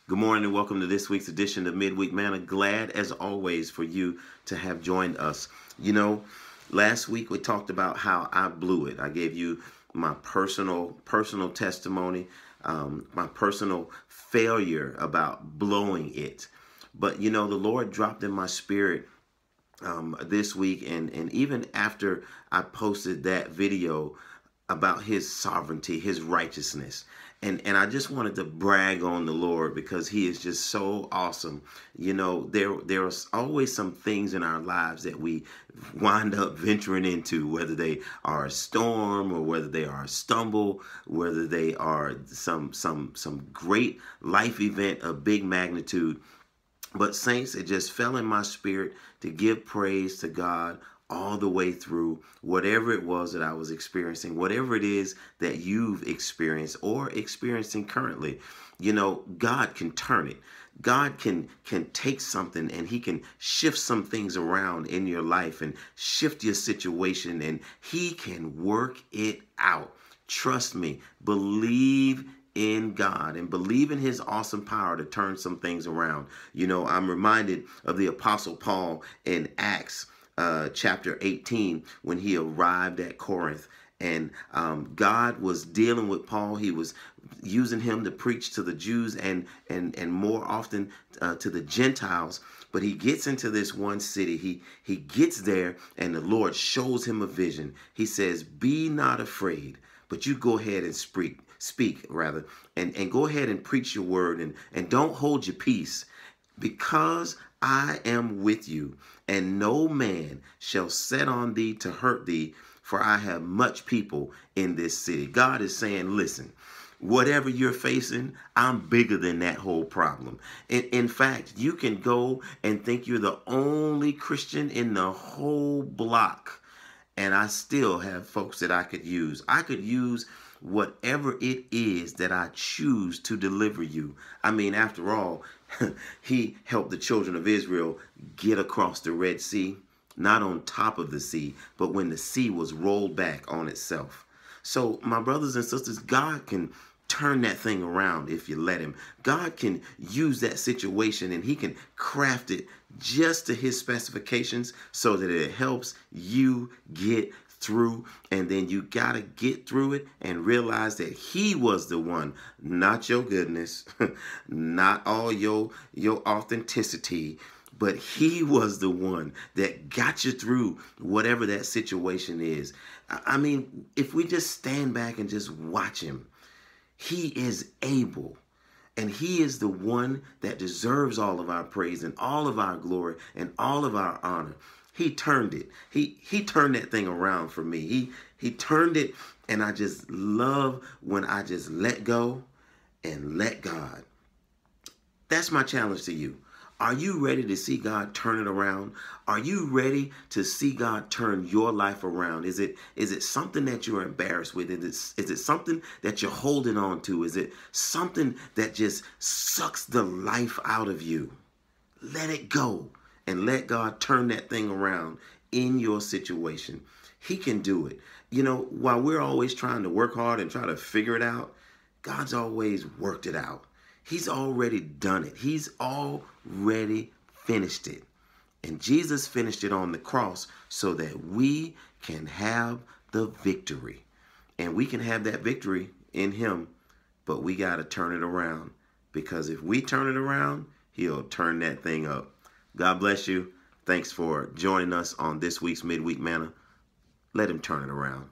Good morning and welcome to this week's edition of Midweek Manna. Glad as always for you to have joined us. You know, last week we talked about how I blew it. I gave you my personal testimony, my personal failure about blowing it. But you know, the Lord dropped in my spirit this week, and even after I posted that video about His sovereignty, His righteousness. And I just wanted to brag on the Lord because He is just so awesome. You know, there are always some things in our lives that we wind up venturing into, whether they are a storm or whether they are a stumble, whether they are some great life event of big magnitude. But saints, it just fell in my spirit to give praise to God all the way through whatever it was that I was experiencing, whatever it is that you've experienced or experiencing currently. You know, God can turn it. God can take something and He can shift some things around in your life and shift your situation, and He can work it out. Trust me, believe in God and believe in His awesome power to turn some things around. You know, I'm reminded of the Apostle Paul in Acts chapter 18 when he arrived at Corinth, and God was dealing with Paul. He was using him to preach to the Jews and more often to the Gentiles. But he gets into this one city. He gets there, and the Lord shows him a vision. He says, "Be not afraid, but you go ahead and speak and go ahead and preach your word, and don't hold your peace, because I am with you, and no man shall set on thee to hurt thee, for I have much people in this city." God is saying, listen, whatever you're facing, I'm bigger than that whole problem. In fact, you can go and think you're the only Christian in the whole block, and I still have folks that I could use. I could use whatever it is that I choose to deliver you. I mean, after all, He helped the children of Israel get across the Red Sea, not on top of the sea, but when the sea was rolled back on itself. So, my brothers and sisters, God can turn that thing around if you let Him. God can use that situation, and He can craft it just to His specifications so that it helps you get through. And then you got to get through it and realize that He was the one, not your goodness, not all your authenticity, but He was the one that got you through whatever that situation is. I mean, if we just stand back and just watch Him, He is able. And He is the one that deserves all of our praise and all of our glory and all of our honor. He turned it. He turned that thing around for me. He turned it, and I just love when I just let go and let God. That's my challenge to you. Are you ready to see God turn it around? Are you ready to see God turn your life around? Is it something that you're embarrassed with? Is it something that you're holding on to? Is it something that just sucks the life out of you? Let it go and let God turn that thing around in your situation. He can do it. You know, while we're always trying to work hard and try to figure it out, God's always worked it out. He's already done it. He's already finished it. And Jesus finished it on the cross so that we can have the victory. And we can have that victory in Him, but we got to turn it around. Because if we turn it around, He'll turn that thing up. God bless you. Thanks for joining us on this week's Midweek Manna. Let Him turn it around.